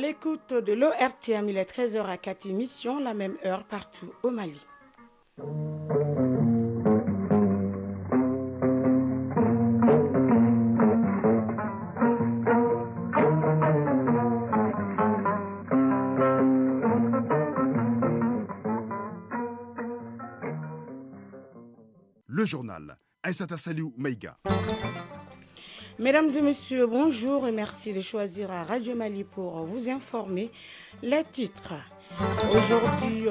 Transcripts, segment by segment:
l'écoute de l'ORTM, il est 13h04, émission, la même heure partout au Mali. Le journal, Aïssata Saliou Maïga. Mesdames et messieurs, bonjour et merci de choisir Radio Mali pour vous informer. Les titres. Aujourd'hui,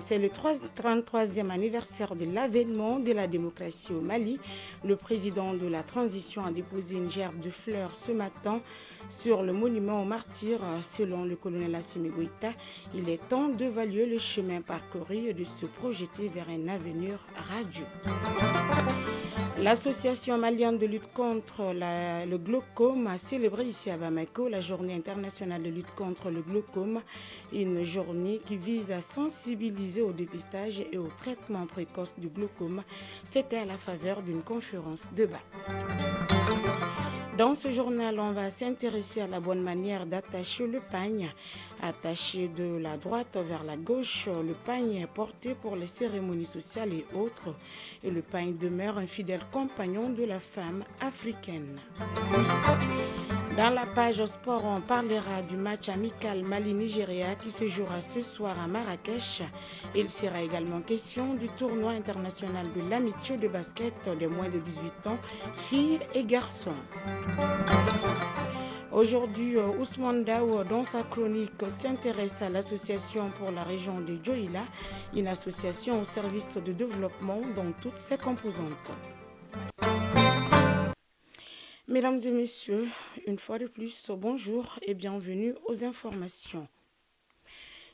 c'est le 33e anniversaire de l'avènement de la démocratie au Mali. Le président de la transition a déposé une gerbe de fleurs ce matin sur le monument aux martyrs. Selon le colonel Assimi Goïta, il est temps d'évaluer le chemin parcouru et de se projeter vers un avenir radieux. L'association malienne de lutte contre le glaucome a célébré ici à Bamako la journée internationale de lutte contre le glaucome, une journée qui vise à sensibiliser au dépistage et au traitement précoce du glaucome. C'était à la faveur d'une conférence de bas. Dans ce journal, on va s'intéresser à la bonne manière d'attacher le pagne. Attaché de la droite vers la gauche, le pagne est porté pour les cérémonies sociales et autres. Et le pagne demeure un fidèle compagnon de la femme africaine. Dans la page sport, on parlera du match amical Mali-Nigeria qui se jouera ce soir à Marrakech. Il sera également question du tournoi international de l'amitié de basket des moins de 18 ans, filles et garçons. Aujourd'hui, Ousmane Daou, dans sa chronique, s'intéresse à l'association pour la région de Djoïla, une association au service de développement dans toutes ses composantes. Mesdames et messieurs, une fois de plus, bonjour et bienvenue aux informations.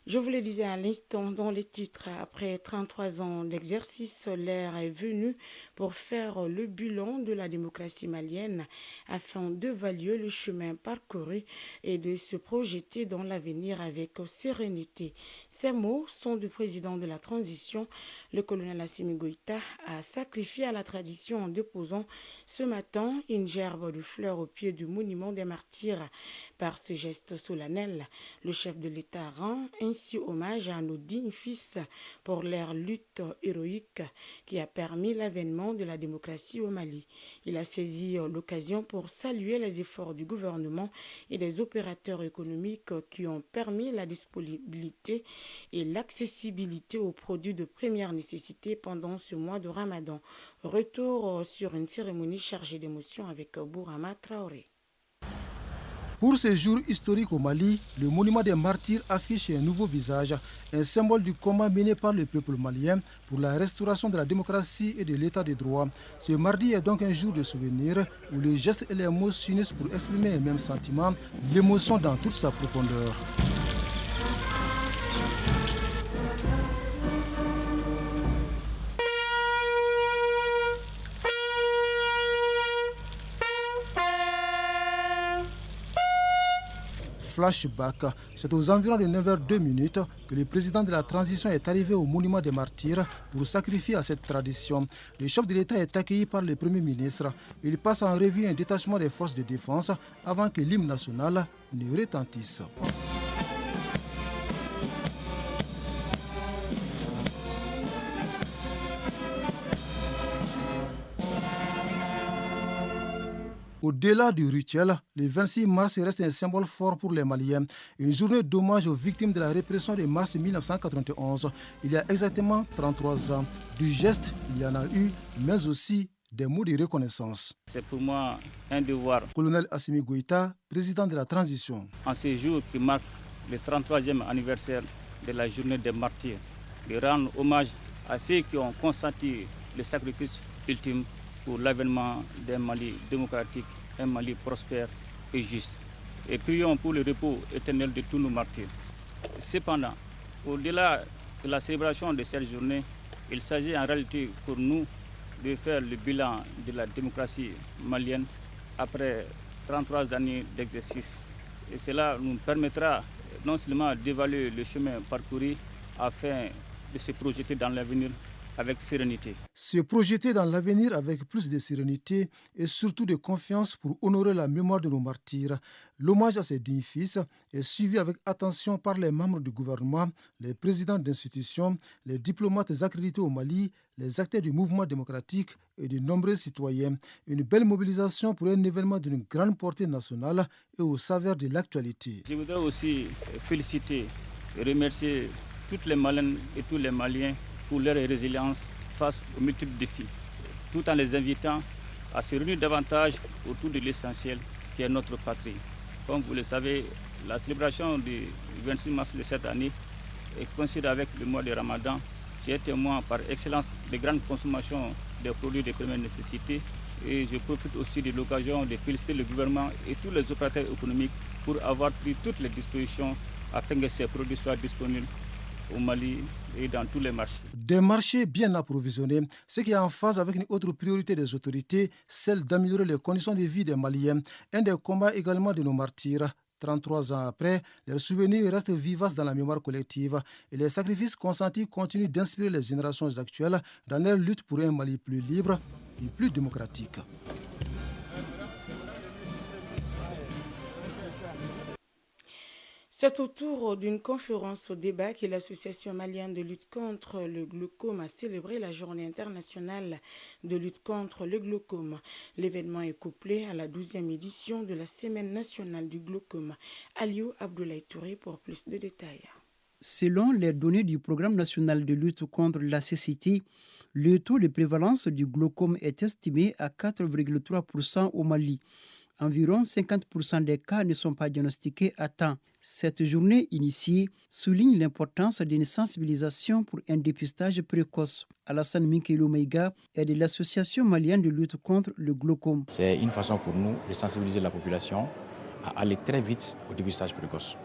Je vous le disais à l'instant dans les titres, après 33 ans d'exercice, l'heure est venue pour faire le bilan de la démocratie malienne afin d'évaluer le chemin parcouru et de se projeter dans l'avenir avec sérénité. Ces mots sont du président de la transition. Le colonel Assimi Goïta a sacrifié à la tradition en déposant ce matin une gerbe de fleurs au pied du monument des martyrs. Par ce geste solennel, le chef de l'État rend ainsi hommage à nos dignes fils pour leur lutte héroïque qui a permis l'avènement de la démocratie au Mali. Il a saisi l'occasion pour saluer les efforts du gouvernement et des opérateurs économiques qui ont permis la disponibilité et l'accessibilité aux produits de première nécessité pendant ce mois de Ramadan. Retour sur une cérémonie chargée d'émotions avec Bourama Traoré. Pour ce jour historique au Mali, le monument des martyrs affiche un nouveau visage, un symbole du combat mené par le peuple malien pour la restauration de la démocratie et de l'état de droit. Ce mardi est donc un jour de souvenir où les gestes et les mots s'unissent pour exprimer un même sentiment, l'émotion dans toute sa profondeur. Flashback, c'est aux environs de 9h02 que le président de la transition est arrivé au monument des martyrs pour sacrifier à cette tradition. Le chef de l'État est accueilli par le Premier ministre. Il passe en revue un détachement des forces de défense avant que l'hymne national ne retentisse. Au-delà du rituel, le 26 mars reste un symbole fort pour les Maliens. Une journée d'hommage aux victimes de la répression de mars 1991, il y a exactement 33 ans. Du geste, il y en a eu, mais aussi des mots de reconnaissance. C'est pour moi un devoir. Colonel Assimi Goïta, président de la transition. En ce jour qui marque le 33e anniversaire de la journée des martyrs, de rendre hommage à ceux qui ont consenti le sacrifice ultime pour l'avènement d'un Mali démocratique, un Mali prospère et juste. Et prions pour le repos éternel de tous nos martyrs. Cependant, au-delà de la célébration de cette journée, il s'agit en réalité pour nous de faire le bilan de la démocratie malienne après 33 années d'exercice. Et cela nous permettra non seulement d'évaluer le chemin parcouru afin de se projeter dans l'avenir, avec sérénité. Se projeter dans l'avenir avec plus de sérénité et surtout de confiance pour honorer la mémoire de nos martyrs. L'hommage à ces dignes fils est suivi avec attention par les membres du gouvernement, les présidents d'institutions, les diplomates accrédités au Mali, les acteurs du mouvement démocratique et de nombreux citoyens. Une belle mobilisation pour un événement d'une grande portée nationale et au saveur de l'actualité. Je voudrais aussi féliciter et remercier toutes les Maliennes et tous les Maliens pour leur résilience face aux multiples défis, tout en les invitant à se réunir davantage autour de l'essentiel qui est notre patrie. Comme vous le savez, la célébration du 26 mars de cette année est coïncide avec le mois de Ramadan, qui est un mois par excellence de grande consommation des produits de première nécessité. Et je profite aussi de l'occasion de féliciter le gouvernement et tous les opérateurs économiques pour avoir pris toutes les dispositions afin que ces produits soient disponibles au Mali et dans tous les marchés. Des marchés bien approvisionnés, ce qui est en phase avec une autre priorité des autorités, celle d'améliorer les conditions de vie des Maliens. Un des combats également de nos martyrs. 33 ans après, leurs souvenirs restent vivaces dans la mémoire collective et les sacrifices consentis continuent d'inspirer les générations actuelles dans leur lutte pour un Mali plus libre et plus démocratique. C'est autour d'une conférence au débat que l'Association malienne de lutte contre le glaucome a célébré la journée internationale de lutte contre le glaucome. L'événement est couplé à la 12e édition de la Semaine nationale du glaucome. Aliou Abdoulaye Touré pour plus de détails. Selon les données du Programme national de lutte contre la cécité, le taux de prévalence du glaucome est estimé à 4,3% au Mali. Environ 50% des cas ne sont pas diagnostiqués à temps. Cette journée initiée souligne l'importance d'une sensibilisation pour un dépistage précoce. Alassane Minkelo Maïga est de l'Association malienne de lutte contre le glaucome. C'est une façon pour nous de sensibiliser la population à aller très vite au dépistage précoce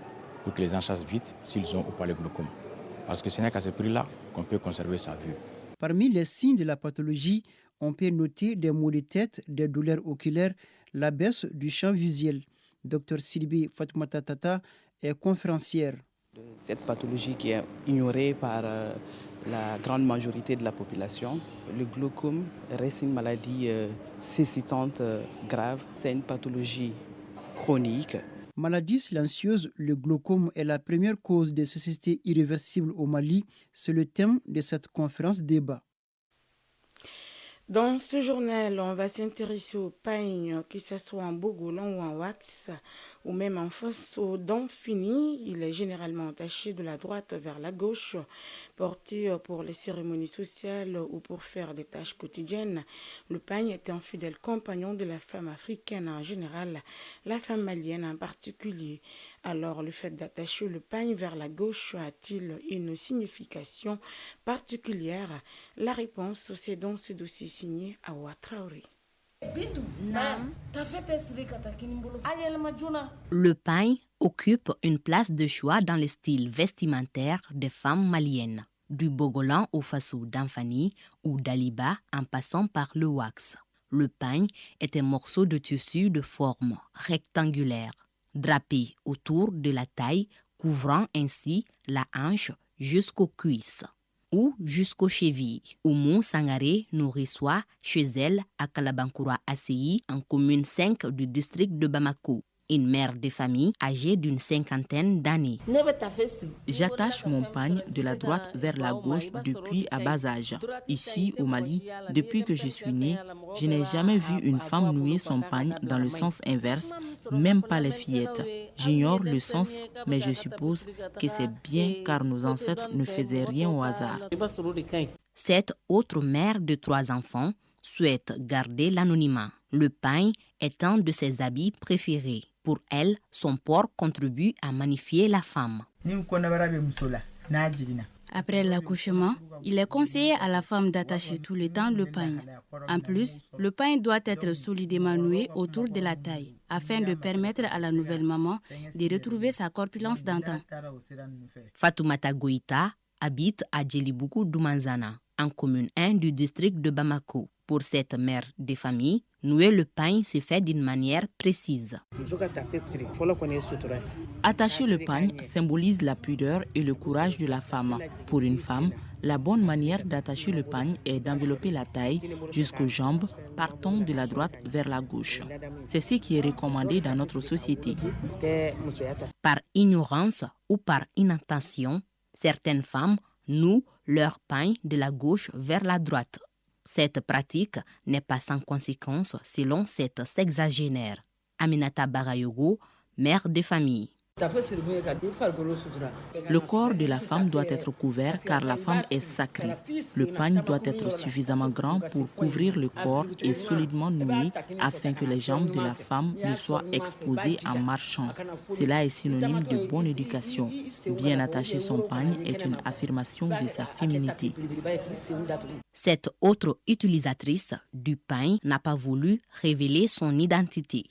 pour que les gens sachent vite s'ils ont ou pas le glaucome. Parce que ce n'est qu'à ce prix-là qu'on peut conserver sa vue. Parmi les signes de la pathologie, on peut noter des maux de tête, des douleurs oculaires, la baisse du champ visuel. Dr Silbi Fatoumata Tata est conférencière. Cette pathologie qui est ignorée par la grande majorité de la population, le glaucome reste une maladie cécitante grave. C'est une pathologie chronique. Maladie silencieuse, le glaucome est la première cause de cécité irréversible au Mali. C'est le thème de cette conférence débat. Dans ce journal, on va s'intéresser au pain, que ce soit en bogolan ou en wax, ou même en face aux dents finies. Il est généralement attaché de la droite vers la gauche, porté pour les cérémonies sociales ou pour faire des tâches quotidiennes. Le pain est un fidèle compagnon de la femme africaine en général, la femme malienne en particulier. Alors, le fait d'attacher le pain vers la gauche a-t-il une signification particulière? La réponse, c'est dans ce dossier signé Awa Traoré. Le pain occupe une place de choix dans le style vestimentaire des femmes maliennes, du bogolan au fassou d'Anfani ou d'Aliba en passant par le wax. Le pain est un morceau de tissu de forme rectangulaire, drapé autour de la taille, couvrant ainsi la hanche jusqu'aux cuisses ou jusqu'aux chevilles. Oumou Sangaré nous reçoit chez elle à Kalabankoura ACI, en commune 5 du district de Bamako. Une mère de famille âgée d'une cinquantaine d'années. J'attache mon pagne de la droite vers la gauche depuis à bas âge. Ici, au Mali, depuis que je suis née, je n'ai jamais vu une femme nouer son pagne dans le sens inverse, même pas les fillettes. J'ignore le sens, mais je suppose que c'est bien car nos ancêtres ne faisaient rien au hasard. Cette autre mère de 3 enfants souhaite garder l'anonymat. Le pagne est un de ses habits préférés. Pour elle, son port contribue à magnifier la femme. Après l'accouchement, il est conseillé à la femme d'attacher tout le temps le pagne. En plus, le pagne doit être solidement noué autour de la taille, afin de permettre à la nouvelle maman de retrouver sa corpulence d'antan. Fatoumata Goïta habite à Djelibougou Doumanzana, en commune 1 du district de Bamako. Pour cette mère de famille, nouer le pagne se fait d'une manière précise. Attacher le pagne symbolise la pudeur et le courage de la femme. Pour une femme, la bonne manière d'attacher le pagne est d'envelopper la taille jusqu'aux jambes, partant de la droite vers la gauche. C'est ce qui est recommandé dans notre société. Par ignorance ou par inattention, certaines femmes nouent leur pagne de la gauche vers la droite. Cette pratique n'est pas sans conséquence selon cette sexagénaire. Aminata Barayogo, mère de famille. Le corps de la femme doit être couvert car la femme est sacrée. Le pagne doit être suffisamment grand pour couvrir le corps et solidement noué afin que les jambes de la femme ne soient exposées en marchant. Cela est synonyme de bonne éducation. Bien attacher son pagne est une affirmation de sa féminité. Cette autre utilisatrice du pagne n'a pas voulu révéler son identité.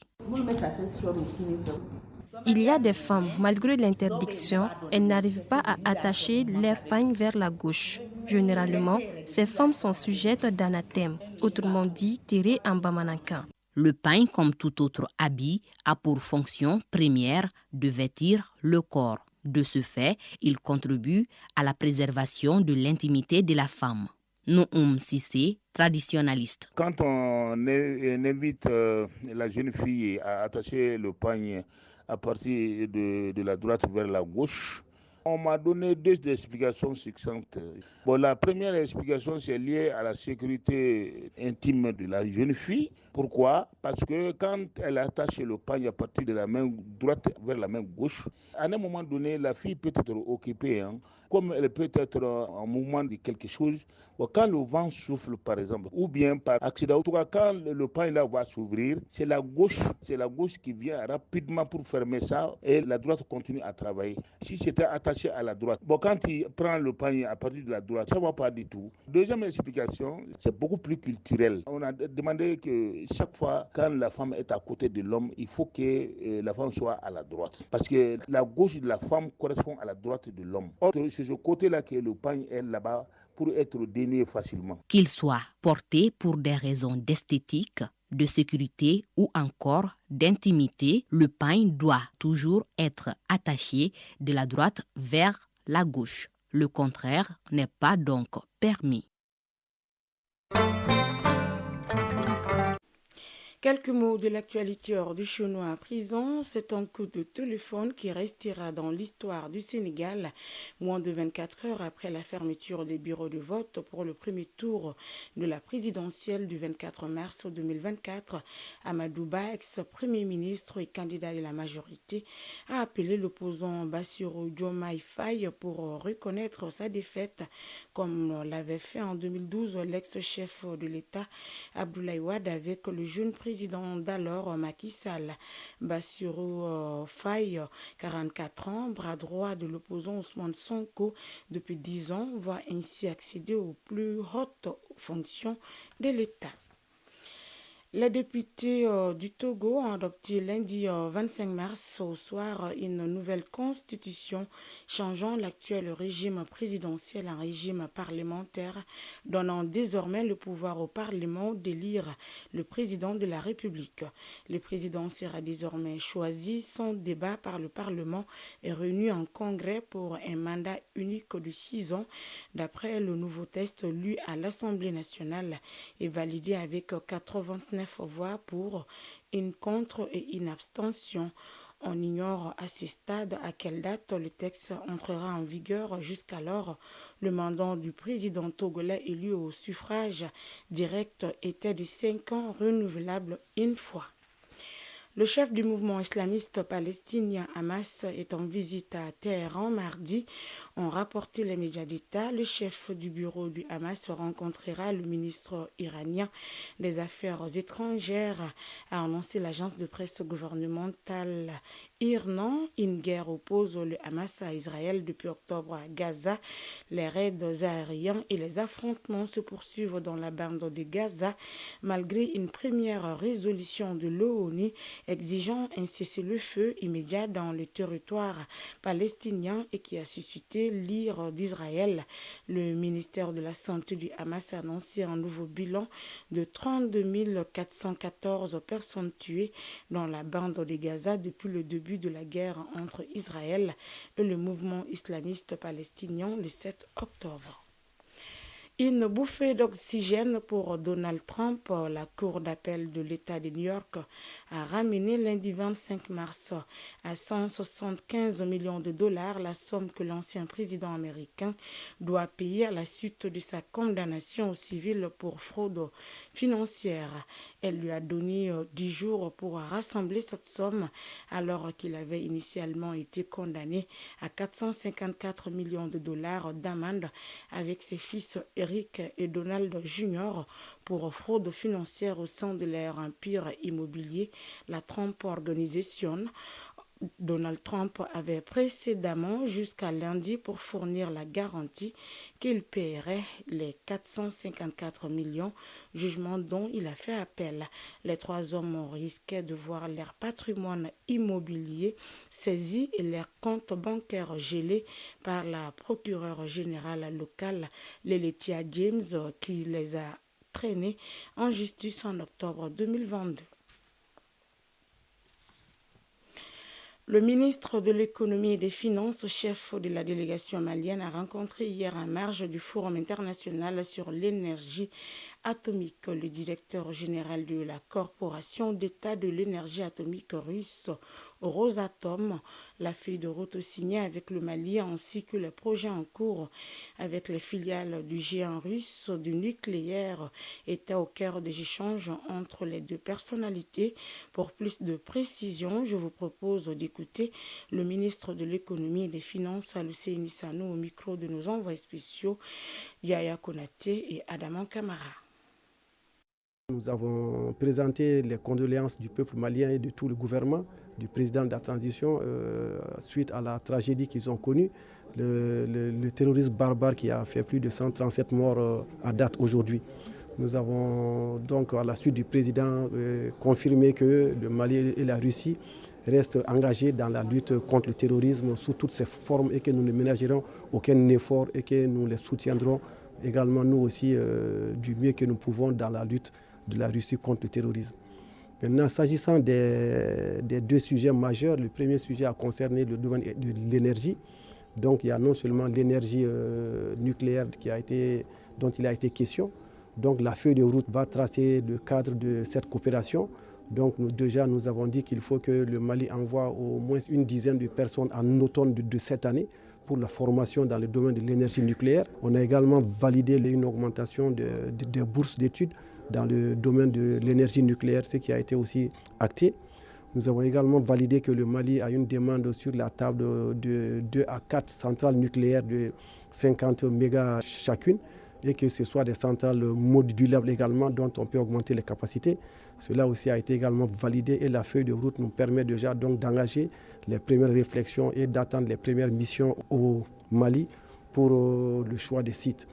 Il y a des femmes, malgré l'interdiction, elles n'arrivent pas à attacher leur pagne vers la gauche. Généralement, ces femmes sont sujettes d'anathème, autrement dit tirées en bamananka. Le pagne, comme tout autre habit, a pour fonction première de vêtir le corps. De ce fait, il contribue à la préservation de l'intimité de la femme. Noum Sissé, traditionnaliste. Quand on invite la jeune fille à attacher le pagne à partir de la droite vers la gauche, on m'a donné deux explications succinctes. La première explication, c'est lié à la sécurité intime de la jeune fille. Pourquoi? Parce que quand elle attache le pagne à partir de la main droite vers la main gauche, à un moment donné, la fille peut être occupée. Comme elle peut être en mouvement de quelque chose, quand le vent souffle par exemple, ou bien par accident, en tout cas quand le pagne là va s'ouvrir, c'est la gauche qui vient rapidement pour fermer ça et la droite continue à travailler. Si c'était attaché à la droite, quand il prend le pagne à partir de la droite, ça ne va pas du tout. Deuxième explication, c'est beaucoup plus culturel. On a demandé que chaque fois quand la femme est à côté de l'homme, il faut que la femme soit à la droite. Parce que la gauche de la femme correspond à la droite de l'homme. Or, c'est ce côté-là que le pagne est là-bas pour être dénié facilement. Qu'il soit porté pour des raisons d'esthétique, de sécurité ou encore d'intimité, le pagne doit toujours être attaché de la droite vers la gauche. Le contraire n'est pas donc permis. Quelques mots de l'actualité hors du chinois à prison. C'est un coup de téléphone qui restera dans l'histoire du Sénégal, moins de 24 heures après la fermeture des bureaux de vote pour le premier tour de la présidentielle du 24 mars 2024. Amadou Ba, ex-premier ministre et candidat de la majorité, a appelé l'opposant Bassirou Diomaye Faye pour reconnaître sa défaite, comme l'avait fait en 2012 l'ex-chef de l'État Abdoulaye Wade avec le jeune président d'alors Macky Sall. Bassirou Faye, 44 ans, bras droit de l'opposant Ousmane Sonko depuis 10 ans, va ainsi accéder aux plus hautes fonctions de l'État. Les députés du Togo ont adopté lundi 25 mars au soir une nouvelle constitution changeant l'actuel régime présidentiel en régime parlementaire, donnant désormais le pouvoir au Parlement d'élire le président de la République. Le président sera désormais choisi sans débat par le Parlement et réuni en congrès pour un mandat unique de 6 ans, d'après le nouveau texte lu à l'Assemblée nationale et validé avec 89 voix pour, une contre et une abstention. On ignore à ce stade à quelle date le texte entrera en vigueur. Jusqu'alors, le mandat du président togolais élu au suffrage direct était de 5 ans, renouvelable une fois. Le chef du mouvement islamiste palestinien Hamas est en visite à Téhéran mardi. Ont rapporté les médias d'État. Le chef du bureau du Hamas rencontrera le ministre iranien des Affaires étrangères, a annoncé l'agence de presse gouvernementale IRNA. Une guerre oppose le Hamas à Israël depuis octobre à Gaza. Les raids aériens et les affrontements se poursuivent dans la bande de Gaza malgré une première résolution de l'ONU exigeant un cessez-le-feu immédiat dans le territoire palestinien et qui a suscité santé, l'IR d'Israël. Le ministère de la Santé du Hamas a annoncé un nouveau bilan de 32 414 personnes tuées dans la bande de Gaza depuis le début de la guerre entre Israël et le mouvement islamiste palestinien le 7 octobre. Une bouffée d'oxygène pour Donald Trump. La Cour d'appel de l'État de New York a ramené lundi 25 mars à 175 millions de dollars la somme que l'ancien président américain doit payer à la suite de sa condamnation au civil pour fraude financière. Elle lui a donné 10 jours pour rassembler cette somme alors qu'il avait initialement été condamné à 454 millions de dollars d'amende avec ses fils Eric et Donald Jr. pour fraude financière au sein de leur empire immobilier, la Trump Organization. Donald Trump avait précédemment jusqu'à lundi pour fournir la garantie qu'il paierait les 454 millions, jugement dont il a fait appel. Les trois hommes risquaient de voir leur patrimoine immobilier saisi et leurs comptes bancaires gelés par la procureure générale locale, Letitia James, qui les a traînés en justice en octobre 2022. Le ministre de l'Économie et des Finances, chef de la délégation malienne, a rencontré hier en marge du Forum international sur l'énergie atomique le directeur général de la Corporation d'État de l'énergie atomique russe, Rosatom. La feuille de route signée avec le Mali ainsi que les projets en cours avec les filiales du géant russe du nucléaire étaient au cœur des échanges entre les deux personnalités. Pour plus de précision, je vous propose d'écouter le ministre de l'Économie et des Finances, Luceni Sanou, au micro de nos envoyés spéciaux Yaya Konaté et Adama Kamara. Nous avons présenté les condoléances du peuple malien et de tout le gouvernement, du président de la transition, suite à la tragédie qu'ils ont connue, le terrorisme barbare qui a fait plus de 137 morts à date aujourd'hui. Nous avons donc, à la suite du président, confirmé que le Mali et la Russie restent engagés dans la lutte contre le terrorisme sous toutes ses formes et que nous ne ménagerons aucun effort et que nous les soutiendrons également nous aussi du mieux que nous pouvons dans la lutte de la Russie contre le terrorisme. Maintenant, s'agissant des deux sujets majeurs, le premier sujet a concerné le domaine de l'énergie. Donc il y a non seulement l'énergie nucléaire dont il a été question. Donc la feuille de route va tracer le cadre de cette coopération. Donc nous avons dit qu'il faut que le Mali envoie au moins une dizaine de personnes en automne de cette année pour la formation dans le domaine de l'énergie nucléaire. On a également validé une augmentation des bourses d'études dans le domaine de l'énergie nucléaire, ce qui a été aussi acté. Nous avons également validé que le Mali a une demande sur la table de 2 à 4 centrales nucléaires de 50 mégas chacune et que ce soit des centrales modulables également dont on peut augmenter les capacités. Cela aussi a été également validé et la feuille de route nous permet déjà donc d'engager les premières réflexions et d'attendre les premières missions au Mali pour le choix des sites.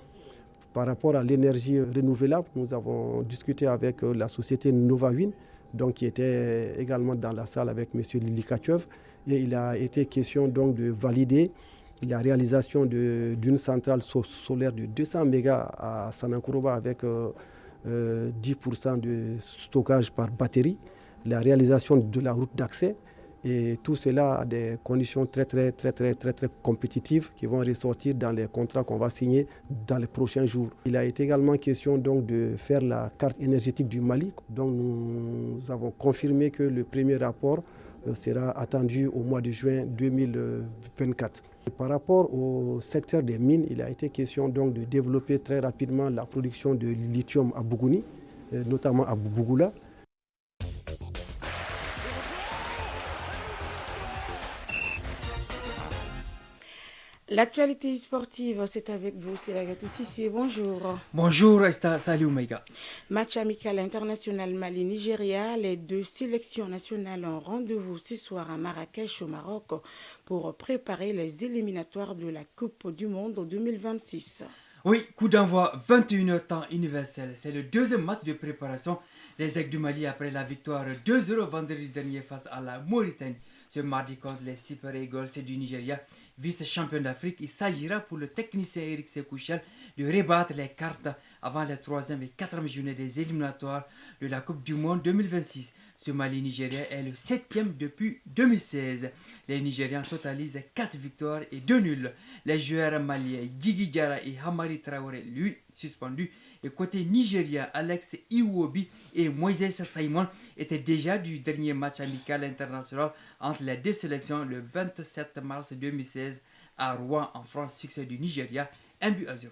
Par rapport à l'énergie renouvelable, nous avons discuté avec la société Novawind, donc qui était également dans la salle avec M. Lilikachev, et il a été question donc de valider la réalisation d'une centrale solaire de 200 mégas à Sanankuroba avec 10% de stockage par batterie, la réalisation de la route d'accès. Et tout cela a des conditions très compétitives qui vont ressortir dans les contrats qu'on va signer dans les prochains jours. Il a été également question donc de faire la carte énergétique du Mali. Donc nous avons confirmé que le premier rapport sera attendu au mois de juin 2024. Par rapport au secteur des mines, il a été question donc de développer très rapidement la production de lithium à Bougouni, notamment à Bougoula. L'actualité sportive, c'est avec vous, c'est Lagatou Sissi. Bonjour. Bonjour, salut Omega. Match amical international Mali-Nigeria. Les deux sélections nationales ont rendez-vous ce soir à Marrakech, au Maroc, pour préparer les éliminatoires de la Coupe du Monde 2026. Oui, coup d'envoi 21h temps universel. C'est le deuxième match de préparation des Aigles du Mali après la victoire 2-0 vendredi dernier face à la Mauritanie. Ce mardi contre les Super Eagles du Nigeria. vice-champion d'Afrique, il s'agira pour le technicien Eric Sekouchel de rebattre les cartes avant les 3e et 4e journées des éliminatoires de la Coupe du Monde 2026. Ce Mali-Nigérien est le 7e depuis 2016. Les Nigérians totalisent 4 victoires et 2 nuls. Les joueurs maliens Guigui Diarra et Hamari Traoré, lui, suspendus. Et côté nigérien, Alex Iwobi et Moïse Simon étaient déjà du dernier match amical international entre les deux sélections le 27 mars 2016 à Rouen en France, succès du Nigeria, 1-0.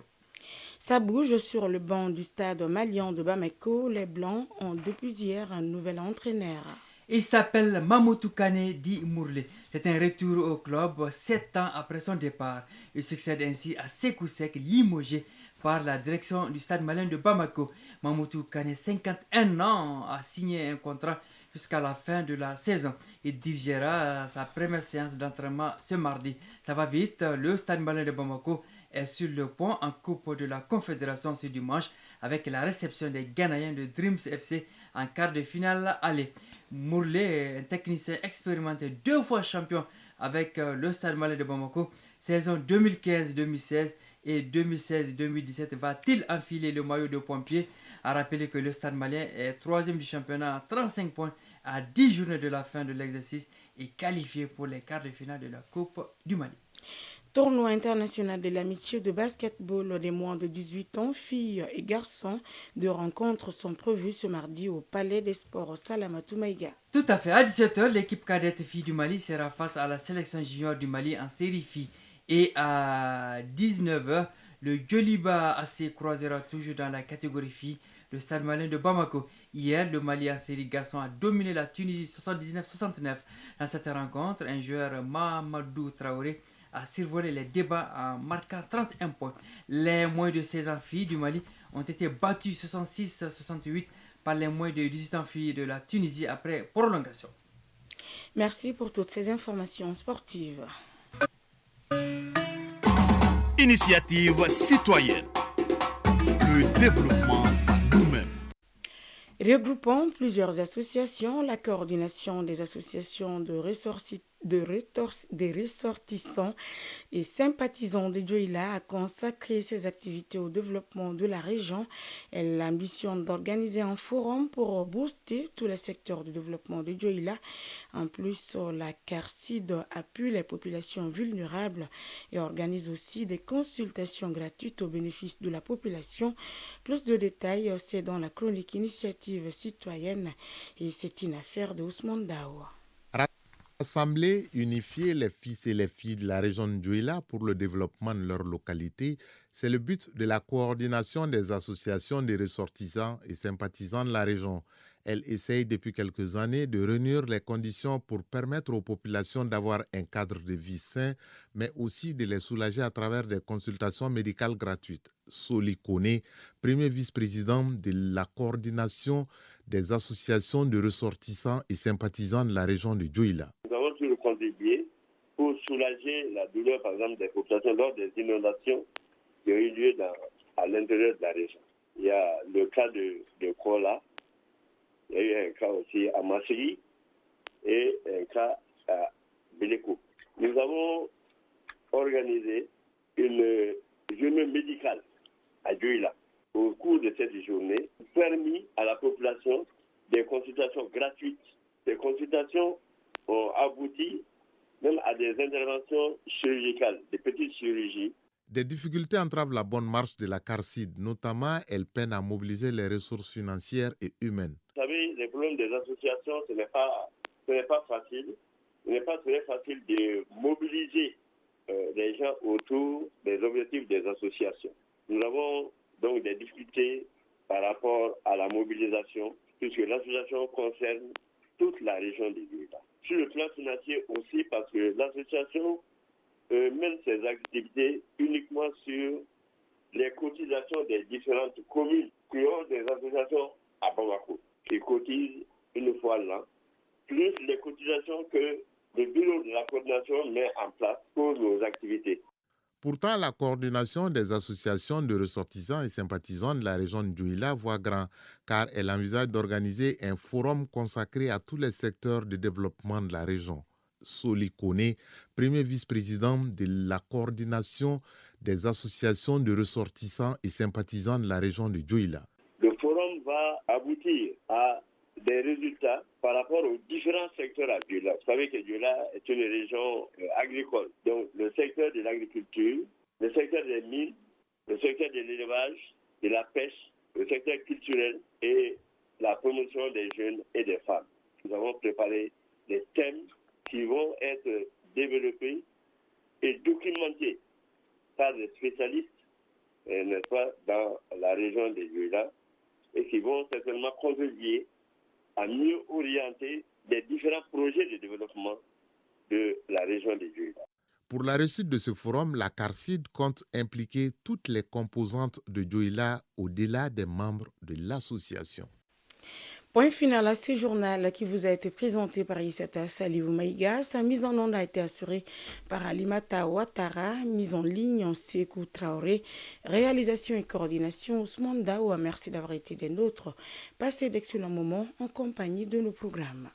Ça bouge sur le banc du stade malien de Bamako. Les Blancs ont depuis hier un nouvel entraîneur. Il s'appelle Mamoudou Kane dit Mourlé. C'est un retour au club 7 ans après son départ. Il succède ainsi à Sekou Sek, limogé par la direction du stade malien de Bamako. Mamoudou Kane, 51 ans, a signé un contrat jusqu'à la fin de la saison. Il dirigera sa première séance d'entraînement ce mardi. Ça va vite, le stade malien de Bamako est sur le point en Coupe de la Confédération ce dimanche avec la réception des Ghanéens de Dreams FC en quart de finale aller. Mourlé est un technicien expérimenté, 2 fois champion avec le Stade Malien de Bamako, saison 2015-2016 et 2016-2017. Va-t-il enfiler le maillot de pompier? À rappeler que le Stade Malien est 3e du championnat à 35 points à 10 journées de la fin de l'exercice et qualifié pour les quarts de finale de la Coupe du Mali. Tournoi international de l'amitié de basketball des moins de 18 ans, filles et garçons. 2 rencontres sont prévues ce mardi au Palais des Sports Salamatou Maïga. Tout à fait. À 17h, l'équipe cadette filles du Mali sera face à la sélection junior du Mali en série filles. Et à 19h, le Djoliba AC croisera toujours dans la catégorie filles le Stade malien de Bamako. Hier, le Mali en série garçon a dominé la Tunisie 79-69. Dans cette rencontre, un joueur, Mamadou Traoré, a survolé les débats en marquant 31 points. Les moins de 16 ans filles du Mali ont été battues 66-68 par les moins de 18 ans filles de la Tunisie après prolongation. Merci pour toutes ces informations sportives. Initiative citoyenne. Le développement par nous-mêmes. Regroupant plusieurs associations, la coordination des associations des ressortissants et sympathisants de Dioïla a consacré ses activités au développement de la région. Elle a l'ambition d'organiser un forum pour booster tous les secteurs de développement de Dioïla. En plus, la CARCID appuie les populations vulnérables et organise aussi des consultations gratuites au bénéfice de la population. Plus de détails, c'est dans la chronique Initiative citoyenne et c'est une affaire de Ousmane Daoua. Rassembler, unifier les fils et les filles de la région de Dioïla pour le développement de leur localité, c'est le but de la coordination des associations des ressortissants et sympathisants de la région. Elle essaye depuis quelques années de réunir les conditions pour permettre aux populations d'avoir un cadre de vie sain, mais aussi de les soulager à travers des consultations médicales gratuites. Soli Kone, premier vice-président de la coordination des associations de ressortissants et sympathisants de la région de Dioïla. Nous avons pu contribuer pour soulager la douleur, par exemple, des populations lors des inondations qui ont eu lieu à l'intérieur de la région. Il y a le cas de Kola, il y a eu un cas aussi à Massili et un cas à Beleko. Nous avons organisé une journée médicale à Dioïla. Au cours de cette journée, permis à la population des consultations gratuites. Ces consultations ont abouti même à des interventions chirurgicales, des petites chirurgies. Des difficultés entravent la bonne marche de la CARCID. Notamment, elle peine à mobiliser les ressources financières et humaines. Vous savez, les problèmes des associations, ce n'est pas facile. Ce n'est pas très facile de mobiliser les gens autour des objectifs des associations. Nous avons donc des difficultés par rapport à la mobilisation, puisque l'association concerne toute la région de Dioïla. Sur le plan financier aussi, parce que l'association mène ses activités uniquement sur les cotisations des différentes communes qui ont des associations à Bamako, qui cotisent une fois l'an, plus les cotisations que le bureau de la coordination met en place pour nos activités. Pourtant, la coordination des associations de ressortissants et sympathisants de la région de Dioïla voit grand, car elle envisage d'organiser un forum consacré à tous les secteurs de développement de la région. Solikone, premier vice-président de la coordination des associations de ressortissants et sympathisants de la région de Dioula. Le forum va aboutir à des résultats par rapport aux différents secteurs à Dioula. Vous savez que Dioula est une région agricole. Donc le secteur de l'agriculture, le secteur des mines, le secteur de l'élevage, de la pêche, le secteur culturel et la promotion des jeunes et des femmes. Nous avons préparé des thèmes qui vont être développés et documentés par des spécialistes, n'est-ce pas, dans la région de Dioula, et qui vont certainement contribuer à mieux orienter les différents projets de développement de la région de Dioula. Pour la réussite de ce forum, la CARCID compte impliquer toutes les composantes de Dioula au-delà des membres de l'association. Point final à ce journal qui vous a été présenté par Issata Salivou Maïga. Sa mise en onde a été assurée par Alimata Ouattara, mise en ligne en Sékou Traoré, réalisation et coordination Ousmane Daoua. Merci d'avoir été des nôtres. Passez d'excellents moments en compagnie de nos programmes.